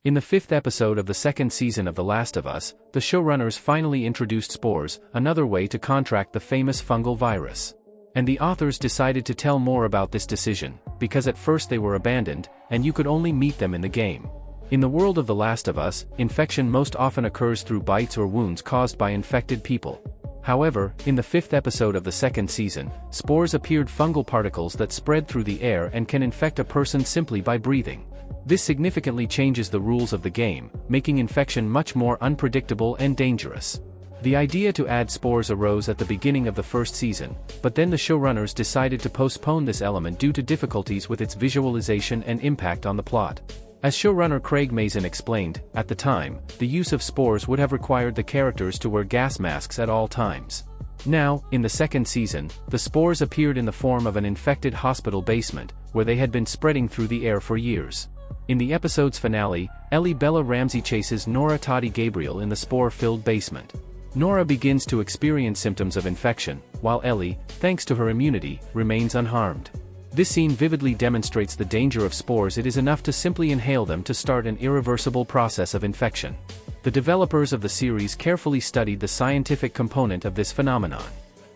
In the 5th episode of the 2nd season of The Last of Us, the showrunners finally introduced spores, another way to contract the famous fungal virus. And the authors decided to tell more about this decision, because at first they were abandoned, and you could only meet them in the game. In the world of The Last of Us, infection most often occurs through bites or wounds caused by infected people. However, in the 5th episode of the 2nd season, spores appeared, fungal particles that spread through the air and can infect a person simply by breathing. This significantly changes the rules of the game, making infection much more unpredictable and dangerous. The idea to add spores arose at the beginning of the 1st season, but then the showrunners decided to postpone this element due to difficulties with its visualization and impact on the plot. As showrunner Craig Mazin explained, at the time, the use of spores would have required the characters to wear gas masks at all times. Now, in the 2nd season, the spores appeared in the form of an infected hospital basement, where they had been spreading through the air for years. In the episode's finale, Ellie Bella Ramsey chases Nora Toddy Gabriel in the spore-filled basement. Nora begins to experience symptoms of infection, while Ellie, thanks to her immunity, remains unharmed. This scene vividly demonstrates the danger of spores. It is enough to simply inhale them to start an irreversible process of infection. The developers of the series carefully studied the scientific component of this phenomenon.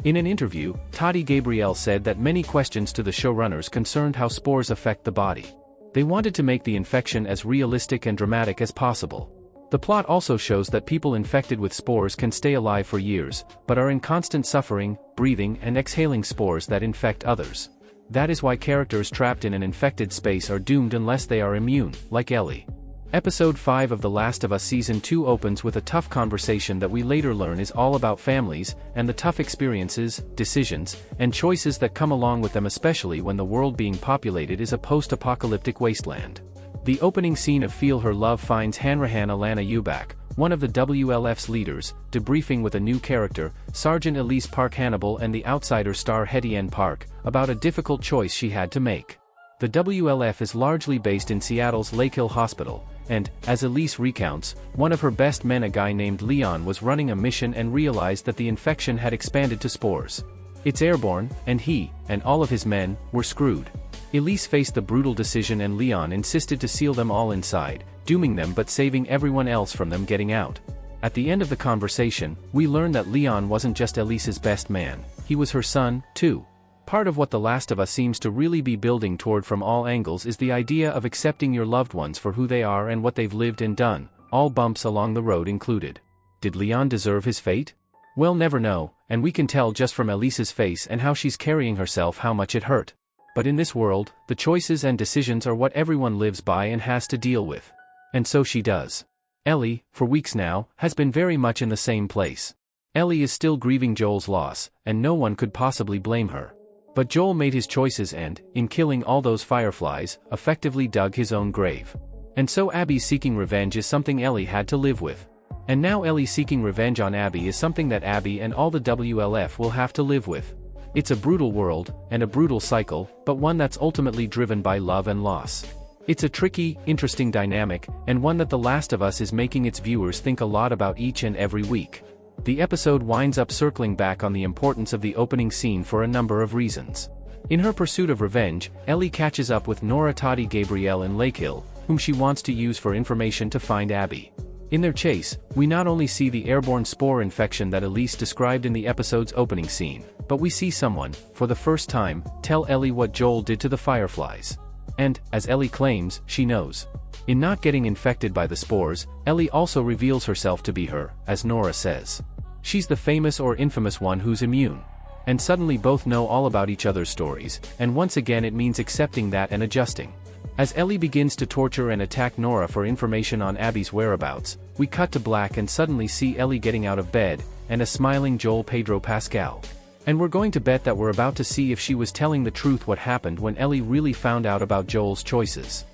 In an interview, Toddy Gabriel said that many questions to the showrunners concerned how spores affect the body. They wanted to make the infection as realistic and dramatic as possible. The plot also shows that people infected with spores can stay alive for years, but are in constant suffering, breathing and exhaling spores that infect others. That is why characters trapped in an infected space are doomed unless they are immune, like Ellie. Episode 5 of The Last of Us Season 2 opens with a tough conversation that we later learn is all about families, and the tough experiences, decisions, and choices that come along with them, especially when the world being populated is a post-apocalyptic wasteland. The opening scene of Feel Her Love finds Hanrahan Alana Eubank, one of the WLF's leaders, debriefing with a new character, Sergeant Elise Park Hannibal, and the outsider star Hetty N. Park, about a difficult choice she had to make. The WLF is largely based in Seattle's Lake Hill Hospital, and, as Elise recounts, one of her best men, a guy named Leon, was running a mission and realized that the infection had expanded to spores. It's airborne, and he, and all of his men, were screwed. Elise faced the brutal decision and Leon insisted to seal them all inside, dooming them but saving everyone else from them getting out. At the end of the conversation, we learn that Leon wasn't just Elise's best man, he was her son, too. Part of what The Last of Us seems to really be building toward from all angles is the idea of accepting your loved ones for who they are and what they've lived and done, all bumps along the road included. Did Leon deserve his fate? We'll never know, and we can tell just from Elise's face and how she's carrying herself how much it hurt. But in this world, the choices and decisions are what everyone lives by and has to deal with. And so she does. Ellie, for weeks now, has been very much in the same place. Ellie is still grieving Joel's loss, and no one could possibly blame her. But Joel made his choices and, in killing all those fireflies, effectively dug his own grave. And so Abby seeking revenge is something Ellie had to live with. And now Ellie seeking revenge on Abby is something that Abby and all the WLF will have to live with. It's a brutal world, and a brutal cycle, but one that's ultimately driven by love and loss. It's a tricky, interesting dynamic, and one that The Last of Us is making its viewers think a lot about each and every week. The episode winds up circling back on the importance of the opening scene for a number of reasons. In her pursuit of revenge, Ellie catches up with Nora Toddy Gabriel in Lake Hill, whom she wants to use for information to find Abby. In their chase, we not only see the airborne spore infection that Elise described in the episode's opening scene, but we see someone, for the first time, tell Ellie what Joel did to the fireflies. And, as Ellie claims, she knows. In not getting infected by the spores, Ellie also reveals herself to be her, as Nora says. She's the famous or infamous one who's immune. And suddenly both know all about each other's stories, and once again it means accepting that and adjusting. As Ellie begins to torture and attack Nora for information on Abby's whereabouts, we cut to black and suddenly see Ellie getting out of bed, and a smiling Joel Pedro Pascal. And we're going to bet that we're about to see if she was telling the truth, what happened when Ellie really found out about Joel's choices.